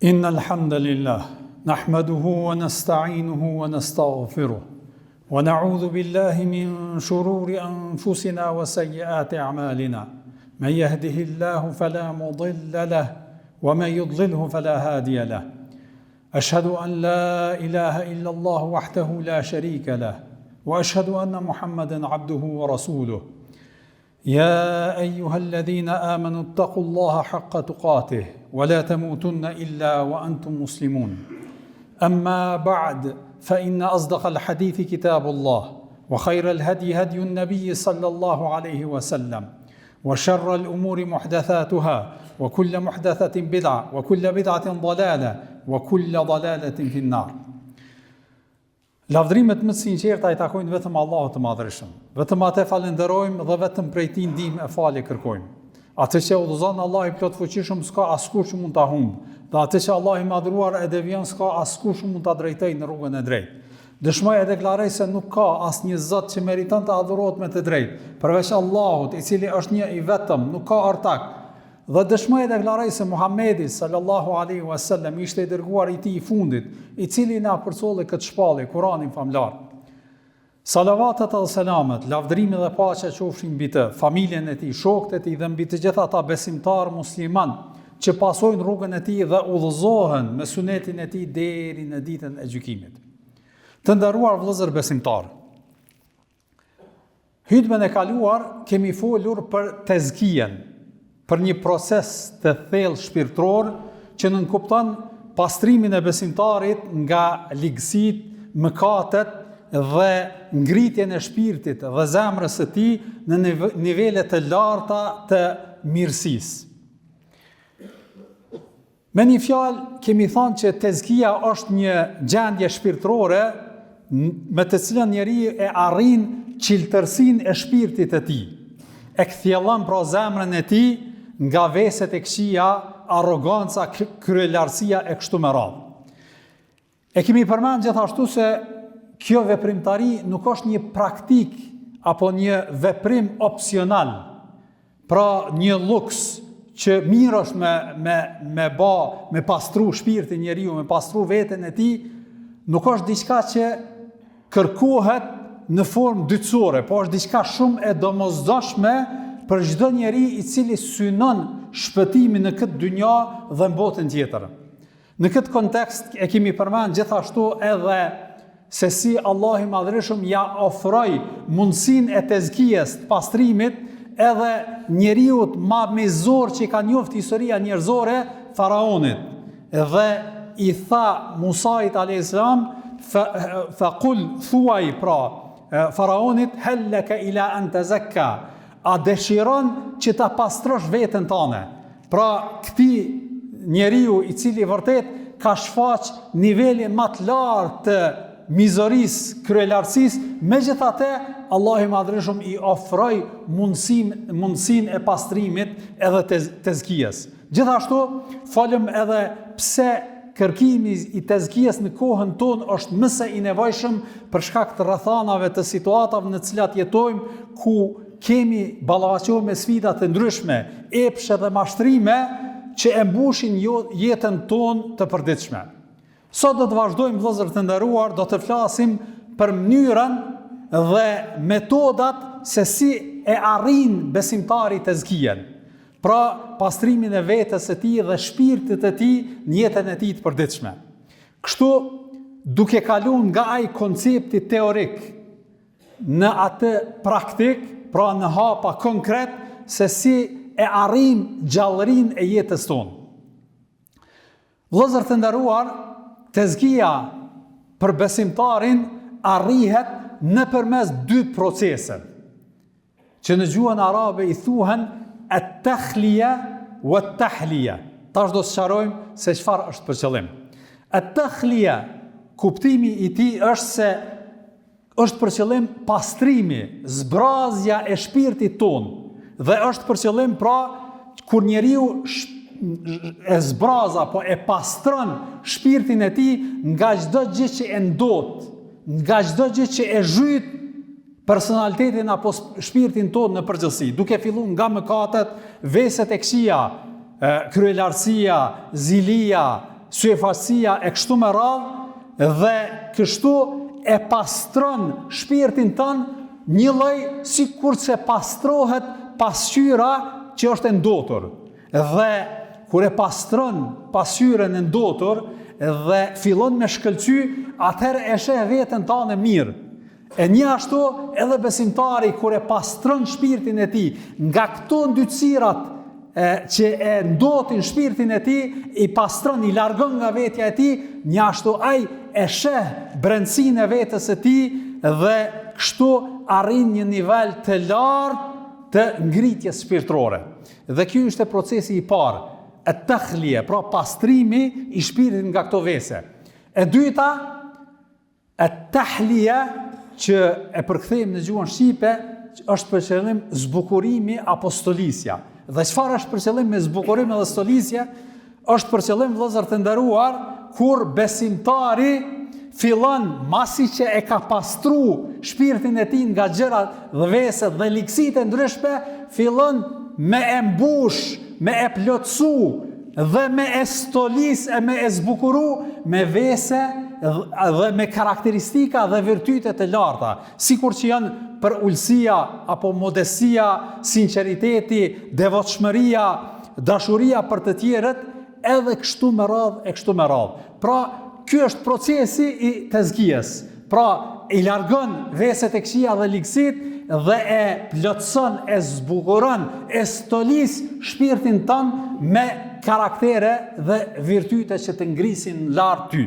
إن الحمد لله نحمده ونستعينه ونستغفره ونعوذ بالله من شرور أنفسنا وسيئات أعمالنا من يهده الله فلا مضل له ومن يضلله فلا هادي له أشهد أن لا إله إلا الله وحده لا شريك له وأشهد أن محمدا عبده ورسوله يا أيها الذين آمنوا اتقوا الله حق تقاته ولا تموتن إلا وأنتم مسلمون أما بعد فإن أصدق الحديث كتاب الله وخير الهدي هدي النبي صلى الله عليه وسلم وشر الأمور محدثاتها وكل محدثة بدعة وكل بدعة ضلالة وكل ضلالة في النار. Lavdrimet më të sinqerta i takojnë vetëm Allahut të Madhërisëm. Vetëm atë falenderojmë dhe vetëm prej tij ndihmë e falje kërkojmë. Atë që udhëzon Allahu i plot fuqishëm s'ka askush që mund ta humbë. Dhe atë që Allahu i madhruar e devion s'ka askush që mund ta drejtojë në rrugën e drejtë. Dëshmoj e deklaroj se nuk ka asnjë Zot që meriton të adhurohet me të drejtë, përveç Allahut, i cili është një i vetëm, nuk ka ortak. Dhe dëshmoj e deklaroj se Muhamedi sallallahu alaihi wasallam ishte i dërguar i tij i fundit, i cili na përcolli këtë shpallje, Kur'anin famlar. Salavatet dhe selamet, lavdrimi dhe paqja qofshin mbi të, familjen e tij, shokët e tij dhe mbi të gjithë ata besimtar musliman që pasojnë rrugën e tij dhe udhëzohen me sunetin e tij deri në ditën e gjykimit. Të nderuar vëllezër besimtar, hutbën e kaluar kemi folur për tezkijen, për një proces të thellë shpirtëror që nënkupton pastrimin e besimtarit nga ligësitë, mëkatet dhe ngritjen e shpirtit dhe zemrës së tij në nivele të larta të mirësisë. Me një fjalë kemi thënë që tezkia është një gjendje shpirtërore me të cilën njeriu e arrin çiltërsinë e shpirtit të tij. E kthjellon pra zemrën e tij nga veset e këqija, arroganca, kryelartësia e kështu me radhë. E kemi përmend gjithashtu se kjo veprimtari nuk është një praktik apo një veprim opsional, pra një luks që mirë është me pastru shpirtin njeriu, me pastru veten e tij, nuk është diçka që kërkohet në formë dytësore, po është diçka shumë e domosdoshme për çdo njeri i cili synon shpëtimin në këtë dynja dhe në botën tjetër. Në këtë kontekst e kemi përmend gjithashtu edhe se si Allahu i Madhërisëm ja ofroi mundësinë e tezkijes, të pastrimit, edhe njeriu më mizor që ka njoftë historia njerëzore, faraonit. Dhe i tha Musait alayhis salam, fa qul thuaj pra faraonit, hal laka ila an tazakka, a dëshiron që ta pastrosh veten tënde. Pra këti njeriu i cili vërtet ka shfaq nivelin më të lartë të mizorisë, kryelartësisë, megjithatë Allahu i Madhërisëm i ofroi mundësinë e pastrimit edhe tezkijes. Gjithashtu folëm edhe pse kërkimi i tezkijes në kohën tonë është më së i nevojshëm për shkak të rrethanave të situatave në të cilat jetojmë, ku kemi ballafaqohur me sfida të ndryshme, epshe dhe mashtrime që e mbushin jetën tonë të përditshme. Sot do të vazhdojmë vëllezër të nderuar, do të flasim për mënyrën dhe metodat se si e arrin besimtari tezkijen. Pra pastrimin e vetes së tij dhe shpirtit të tij në jetën e tij të përditshme. Kështu, duke kaluar nga ai koncepti teorik në atë praktik, pra në hapa konkret se si e arrim gjallërinë e jetës tonë. Vëllezër të nderuar, tezkia për besimtarin arrihet nëpërmes dy procese, që në gjuhën arabe i thuhen at-takhliya wa at-tahliya. Tash do të sqarojmë se çfarë është për qëllim. At-takhliya, kuptimi i tij është se është për qëllim pastrimi, zbrazja e shpirtit tonë, dhe është për qëllim pra kur njeriu e zbraza, po e pastron shpirtin e tij nga çdo gjë që e ndot, nga çdo gjë që e zhyt personalitetin apo shpirtin tonë në përgjithësi, duke filluar nga mëkatet, veset e këqija, kryelartësia, zilia, syefasësia e kështu me radhë, dhe kështu e pastron shpirtin tënë një lloj sikur se pastrohet pasqyra që është e ndotur. Dhe kur e pastron pasqyrën e ndotur dhe fillon me shkëlqy, atëherë e sheh veten tënde mirë. E një ashtu edhe besimtari kur e pastron shpirtin e tij nga këto ndytësirat që e ndotin shpirtin e tij, i pastron, i largon nga vetja e tij, një ashtu ai e sheh brendësinë e vetes së tij dhe kështu arrin një nivel të lartë të ngritjes shpirtërore. Dhe ky është procesi i parë, at-takhlije, pra pastrimi i shpirtit nga këto vese. E dyta, at-tahlija, që e përkthejmë në gjuhën shqipe, është për qëllim zbukurimi apo stolisja. Dhe çfarë është për qëllim me zbukurim edhe stolisja? Është për qëllim, vëllezër të nderuar, kur besimtari fillon, masi që e ka pastru shpirtin e tij nga gjërat dhe veset dhe ligësitë e ndryshme, fillon me e mbush, me e plotësu dhe me e stolis e me e zbukuru me vese dhe me karakteristika dhe virtyte të larta, sikur që janë për ulësia apo modestia, sinqeriteti, devotshmëria, dashuria për të tjerët, edhe kështu me radhë. Pra, ky është procesi i tezkijes. Pra, i largon veset e këqija dhe ligësit dhe e plotëson, e zbukuron, e stolis shpirtin tënd me karaktere dhe virtyte që të ngrisin lart ty.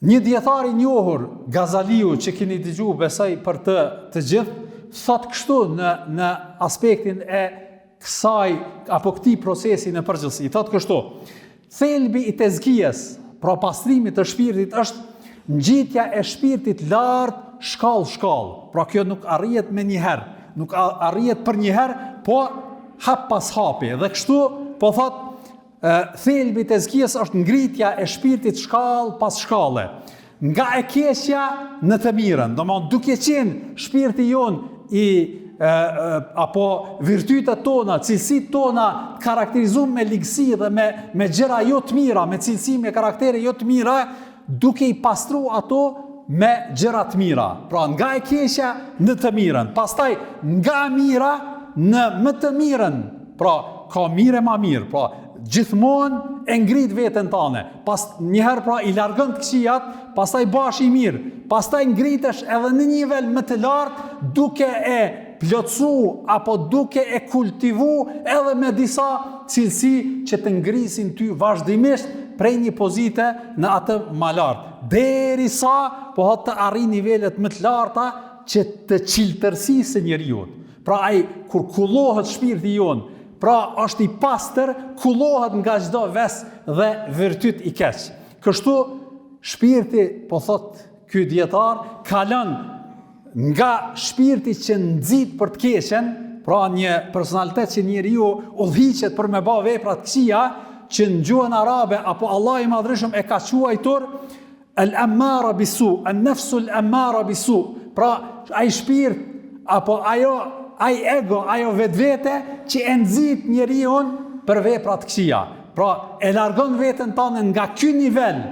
Një dietar i njohur, Gazaliu, që keni dëgjuar besoj për të gjithë, thot kështu në aspektin e kësaj apo këtij procesi në përgjithësi. Thot kështu: thelbi i tezkijes, pra pastrimit të shpirtit, është ngjitja e shpirtit lart shkallë. Pra kjo nuk arrihet me një herë, nuk arrihet për një herë, po hap pas hapi. Dhe kështu po thot, thelbi i tezkijes është ngritja e shpirtit shkallë pas shkalle, nga e keqja në të mirën. Domthonjë, duke qenë shpirti jon apo virtytet tona, cilësitë tona karakterizuar me ligësi dhe me gjëra jo të mira, me cilësi, me karaktere jo të mira, duke i pastru ato me gjëra të mira. Pra nga e keqja në të mirën, pastaj nga e mira në më të mirën. Pra ka mirë e ma mirë. Pra gjithmonë e ngrit veten tane. Pas njëherë pra i largon të këqijat, pastaj bash i mirë, pastaj ngritesh edhe në një nivel më të lartë, duke e plotësu apo duke e kultivu edhe me disa cilësi që të ngrisin ty vazhdimisht prej një pozite në atë më lartë, derisa po të arrin nivelet më të larta që të çiltërsisë njeriu. Pra ai kur kullohet shpirti jon, pra është i pastër, kullohet nga çdo ves dhe virtyt i keq. Kështu shpirti, po thot ky dietar, kalon nga shpirti që nxit për të keqen, pra një personalitet që njeriu udhhiqet për me bë vepra të këqija, që në gjuhën arabe apo Allah i Madhërisht e ka quajtur al-ammara bisu, an-nafsu al-ammara bisu. Pra ai shpirt apo ai ego, ajo vetvete që e nxit njeriu për vepra të këqija. Pra e largon veten tonë nga ky nivel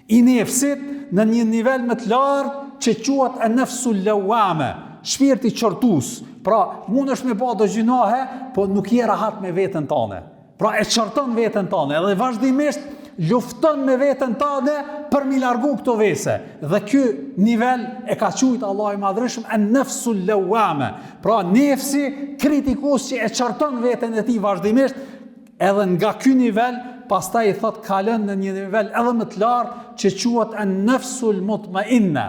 i nefsit në një nivel më të lartë që quhet an-nafsu al-lawame, shpirti qortus. Pra mundesh me bë do gjinohe, po nuk je rahat me veten tonë. Pra e qorton veten tonë edhe vazhdimisht lufton me veten tënde për mi largu këto vese. Dhe ky nivel e ka quajtur Allahu i Madhërisht an-nafsu al-lawame. Pra nefsi kritikus që e qorton veten e tij vazhdimisht, edhe nga ky nivel pastaj i thot kalon në një nivel edhe më të lartë që quhet an-nafsu al-mutma'inna.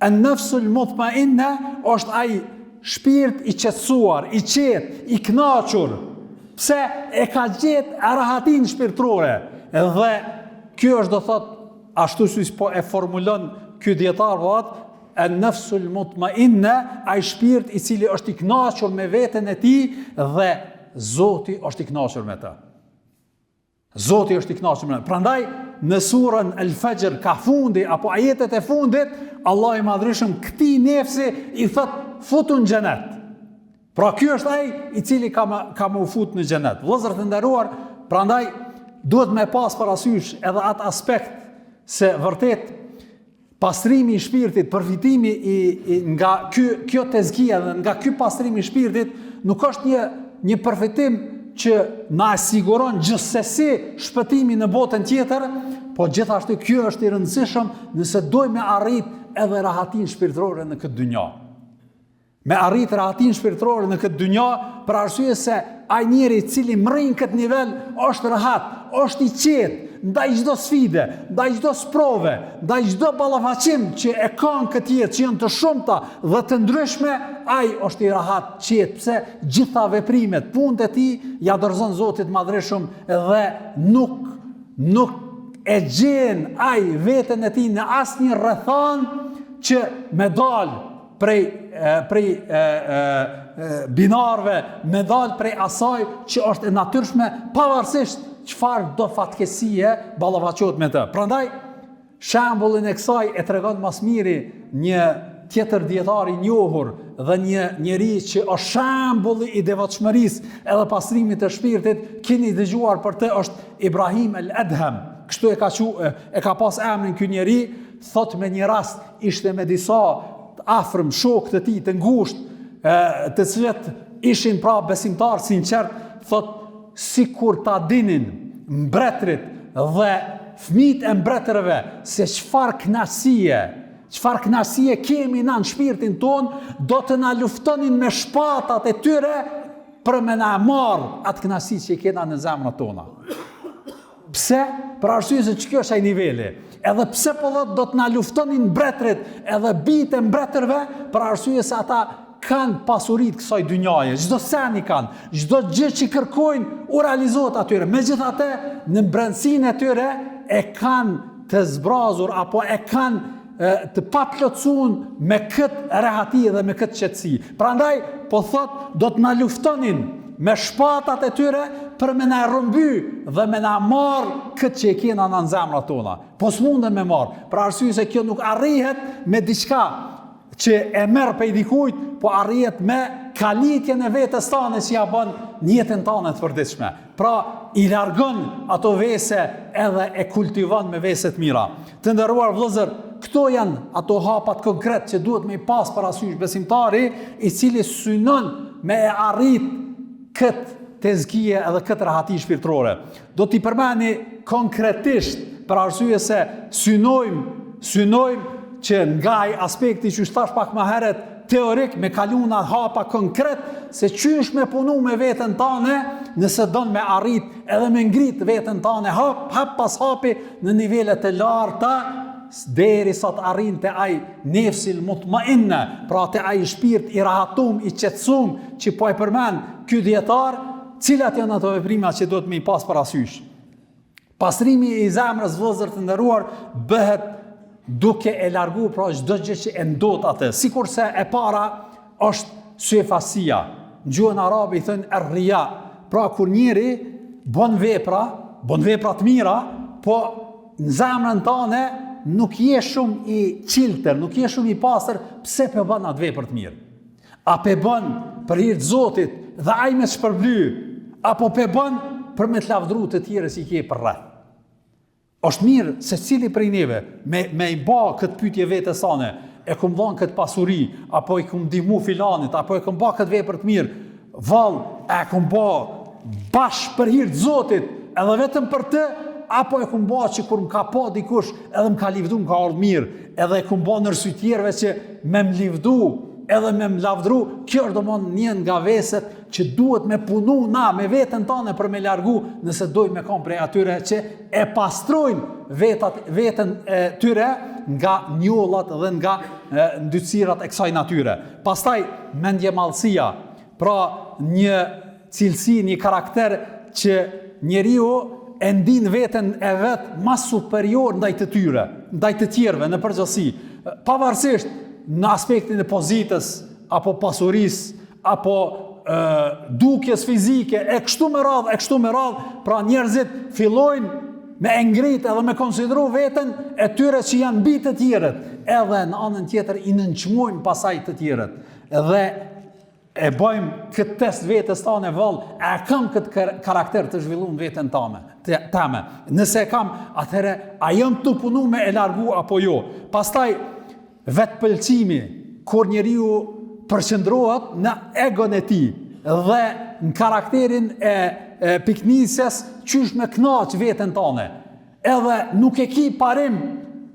An-nafsu al-mutma'inna është ai shpirt i qetësuar, i qetë, i kënaqur. Pse e ka gjetë rahatin shpirtërore. Dhe kjo është do thot, ashtu si po e formulon ky dietar vat, an-nafsu al-mutma'inna, ai shpirt i cili është i kënaqur me veten e tij dhe Zoti është i kënaqur me të. Zoti është i kënaqur me të. Prandaj në surën Al-Fajr ka fundi apo ajetet e fundit, Allah i Madhërisht këtij nefsi i thot futu në xhenet. Pra ky është ai i cili ka më u fut në xhenet. Vëllezër të nderuar, prandaj duhet me pas parasysh edhe atë aspekt se vërtet pastrimi i shpirtit, përfitimi nga kjo tezkia dhe nga ky pastrimi i shpirtit nuk është një përfitim që na siguron gjithsesi shpëtimin në botën tjetër, po gjithashtu kjo është i rëndësishëm nëse dojmë arrit edhe rahatin shpirtërore në këtë dynja. Me arrit rahatin shpirtërore në këtë dynja, për arsye se ai njeri i cili mrrin këtë nivel është rahat, është i qetë, ndaj çdo sfide, ndaj çdo sprove, ndaj çdo ballafaqim që e kanë këtë jetë, që janë të shumta dhe të ndryshme, ai është i rahat, qetë, pse gjitha veprimet, punët e tij ja dorëzon Zotit Madhreshëm dhe nuk e gjen ai veten e tij në asnjë rrethon që me dal prej binarve, me dal prej asaj që është e natyrshme, pavarësisht çfarë do fatkesie ballafaqohet me të. Prandaj shembullin e kësaj e tregon mas miri një tjetër dietar i njohur dhe një njeri që është shembulli i devotshmërisë edhe pastrimit të shpirtit, keni dëgjuar për të, është Ibrahim el-Adham. Kështu e ka pas emrin ky njeri, thot me një rast ishte me disa afërm shokë të tij të ngushtë, të cilët ishin pra besimtar sinqert, thot sikur ta dinin mbretërit dhe fëmijët e mbretërve se çfarë kënaqësie kemi na në shpirtin ton, do të na luftonin me shpatat e tyre për me na marrë atë kënaqësi që kena në zemrat tona. Pse? Për arsye se kjo është ai niveli. Edhe pse po do të na luftonin mbretërit edhe bijtë e mbretërve, për arsye se ata kanë pasurit kësaj dynjaje, çdo sen i kanë, çdo gjë që kërkojnë u realizohet atyre. Megjithatë, në brendësinë e tyre e kanë të zbrazur apo e kanë të paplotësuar me këtë rehati dhe me këtë qetësi. Prandaj po thot do të na luftonin me shpatat e tyre për me na rrëmby dhe me na marr këtë që e kena në zemrat tona. Po s'mundem me marr, për arsye se kjo nuk arrihet me diçka që e merr prej dikujt, po arrihet me kalitjen e vetes tane që ja bën në jetën tane të përditshme. Pra, i largon ato vese edhe e kultivon me vese të mira. Të nderuar vëllezër, këto janë ato hapat konkret që duhet me i pas parasysh besimtari, i cili synon me e arrit këtë tezkije edhe këtë rahati shpirtërore. Do t'i përmeni konkretisht për arsye se synojmë që nga i aspekti që shtash pak më herët teorik me kaluna hapa konkret se qysh me punu me veten tane nëse don me arrit edhe me ngrit veten tane hap pas hapi në nivelet e larta deri sa të arrin te ai nefsil mutmainne, pra te ai shpirt i rahatum, i qetësum që po e përmend ky dietar, cilat janë ato veprima që duhet me i pas parasysh. Pastrimi i zemrës vëllezër të nderuar bëhet duke e largu pra çdo gjë që e ndot atë. Sikurse e para është syefasia. Në gjuhën arabe i thënë erria. Pra kur njeri bën vepra të mira, po në zemrën tane nuk je shumë i qiltër, nuk je shumë i pastër, pse pe bën atë vepër të mirë? A pe bën për hir të Zotit dhe ai me shpërbly, apo pe bën për me të lavdru të tjerë si ke për rreth? Është mirë se cili prej neve me i ba këtë pyetje vetes sane, e kum dhënë këtë pasuri, apo i kum ndihmu filanit, apo e kum ba këtë vepër të mirë, e kum ba bashkë për hir të Zotit, edhe vetëm për të, apo e kum ba që kur m'ka pa dikush, edhe m'ka livdu, m'ka ardhur mirë, edhe e kum ba nërsy tjerëve që me m'livdu, edhe me m'lavdru, kjo është domon një nga veset që duhet me punu na me veten tane për me largu nëse dojmë me kam prej atyre që e pastrojnë veten e tyre nga njollat dhe nga ndytësirat e kësaj natyre. Pastaj mendjemallësia, pra një cilësi, një karakter që njeriu e ndin veten e vet më superior ndaj të tyre, ndaj të tjerëve në përgjithësi, pavarësisht në aspektin e pozitës, apo pasurisë, apo dukjes fizike, e kështu me radhë, pra njerëzit fillojnë me ngrit edhe me konsideru veten e tyre që janë mbi të tjerët, edhe në anën tjetër i nënçmojnë pasaj të tjerët. Dhe e bëjmë këtë test vetës tane vallë, e kam këtë karakter të zhvilluar veten tame. Nëse e kam, atëherë a jam të punu me e largu apo jo. Pastaj vetpëlqimi, kur njeriu përqendrohet në egon e tij dhe në karakterin e piknisjes, qysh me kënaq veten tane. Edhe nuk e ki parim,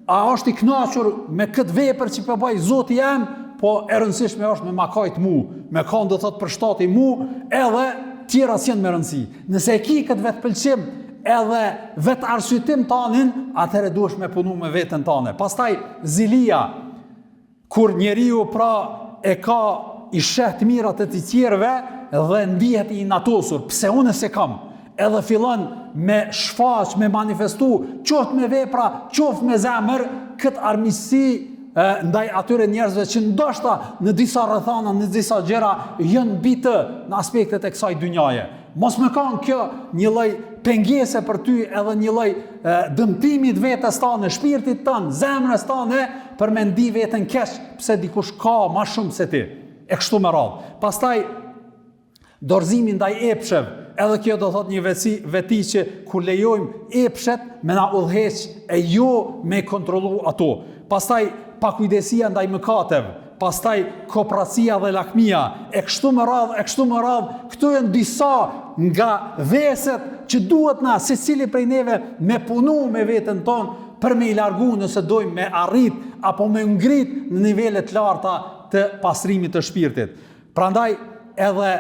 a është i kënaqur me këtë vepër që po bëj Zoti jam, po e rëndësishme është me makajt mu, me kanë do thot për shtati mu, edhe tjera s'janë me rëndësi. Nëse e ki këtë vetpëlqim edhe vetë arsyetim tanin, atëherë duhesh me punu me veten tane. Pastaj zilia, kur njeriu pra e ka i sheh të mirat e të tjerëve dhe ndihet i natosur, pse unë se kam, edhe fillon me shfaq, me manifestu, qoftë me vepra, qoftë me zemër, këtë armiqësi ndaj atyre njerëzve që ndoshta në disa rrethana, në disa gjëra janë mbi të në aspektet e kësaj dynjaje. Mos më kanë kjo një lloj pengese për ty edhe një lloj dëmtimi të vetes tane, shpirtit tënd, zemrës tane për me ndi veten keq pse dikush ka më shumë se ti. E kështu me radhë. Pastaj dorëzimi ndaj epshëve, edhe kjo do thot një veti që kur lejojmë epshet me na udhëheq e jo me kontrollu ato. Pastaj pakujdesia ndaj mëkateve, pastaj kooperacia dhe lakmia, e kështu me radhë, këto janë disa nga veset që duhet na secili prej neve me punu me veten tonë për me i largu nëse dojmë me arrit apo me ngrit në nivele të larta të pastrimit të shpirtit. Prandaj edhe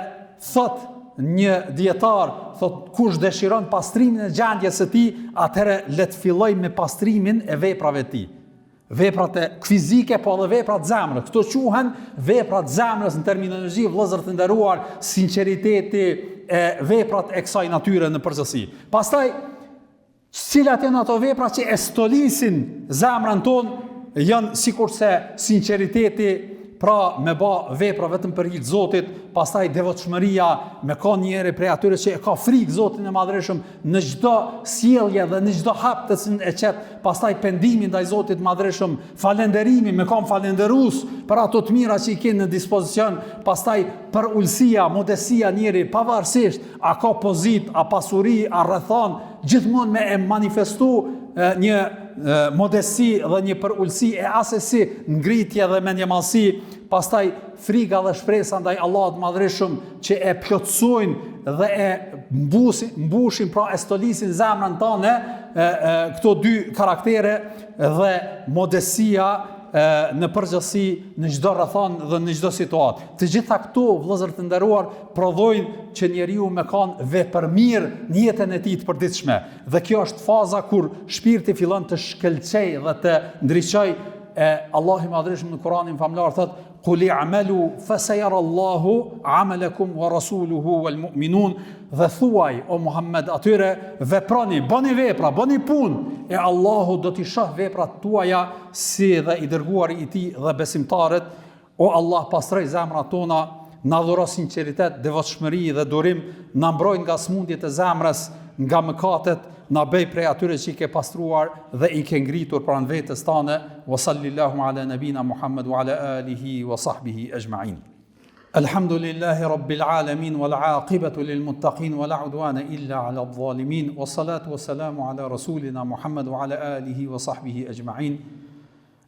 thot një dietar, thot kush dëshiron pastrimin e gjendjes së tij, atëherë le të filloj me pastrimin e veprave të tij. Veprat e fizike, po edhe veprat zemrës. Këto quhen veprat zemrës në terminologji vëllezër të nderuar, sinqeriteti, veprat e kësaj natyre në përgjithësi. Pastaj, cilat janë ato vepra që e stolisin zemrën tonë, janë sikurse sinqeriteti, pra me ba vepra vetëm për hir të Zotit, pastaj devotshmëria, me ka njëri prej atyre që e ka frikë Zotin e Madhreshëm në çdo sjellje dhe në çdo hap të cilin e qet, pastaj pendimi ndaj Zotit Madhreshëm, falënderimi, me ka falënderues për ato të mira që i kanë në dispozicion, pastaj për ulësia, modësia njëri, pavarësisht a ka pozit, a pasuri, a rrethon, gjithmonë me e manifestu një modesti dhe një përulësi e asesi ngritje dhe mendjemalsi, pastaj frika dhe shpresa ndaj Allahut Madhreshëm që e plotësojnë dhe e mbushin, pra e stolisin zemrën tane, këto dy karaktere dhe modestia në përgjithësi në çdo rrethon dhe në çdo situatë. Të gjitha këto vëllezër të nderuar prodhojnë që njeriu me kanë vepërmir në jetën e tij të përditshme. Dhe kjo është faza kur shpirti fillon të shkëlqejë dhe të ndriçojë. Allahu i Madhreshëm në Kur'anin famlar thotë: "Qul i'malu fasayara Allahu 'amalakum wa rasuluhu wal mu'minun." Dhe thuaj o Muhammed atyre, veproni, bëni vepra, bëni punë, e Allahu do t'i shoh veprat tuaja si dhe i dërguari i tij dhe besimtarët. O Allah, pastroj zemrat tona, na dhuro sinqeritet, devotshmëri dhe durim, na mbroj nga smundjet e zemrës, nga mëkatet, na bëj prej atyre që i ke pastruar dhe i ke ngritur pranë vetes tane. Wa sallallahu ala nabina Muhammad wa ala alihi wa sahbihi ajma'in. Alhamdulillahi rabbil alamin wal aqibatu lil muttaqin wala udwana illa ala adh-dhalimin was salatu was salamu ala rasulina Muhammad wa ala alihi wa sahbihi ajma'in.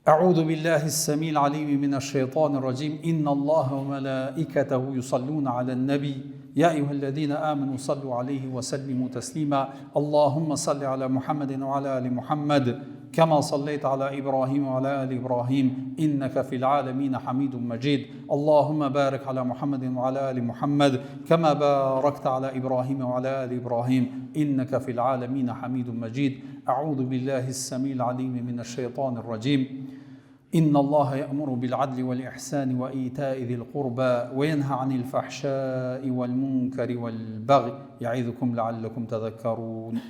أعوذ بالله السميع العليم من الشيطان الرجيم إن الله وملائكته يصلون على النبي يا أيها الذين آمنوا صلوا عليه وسلموا تسليما اللهم صل على محمد وعلى آل محمد كما صليت على إبراهيم وعلى آل إبراهيم إنك في العالمين حميد مجيد اللهم بارك على محمد وعلى آل محمد كما باركت على إبراهيم وعلى آل إبراهيم إنك في العالمين حميد مجيد أعوذ بالله السميع العليم من الشيطان الرجيم إن الله يأمر بالعدل والإحسان وإيتاء ذي القربى وينهى عن الفحشاء والمنكر والبغي يعظكم لعلكم تذكرون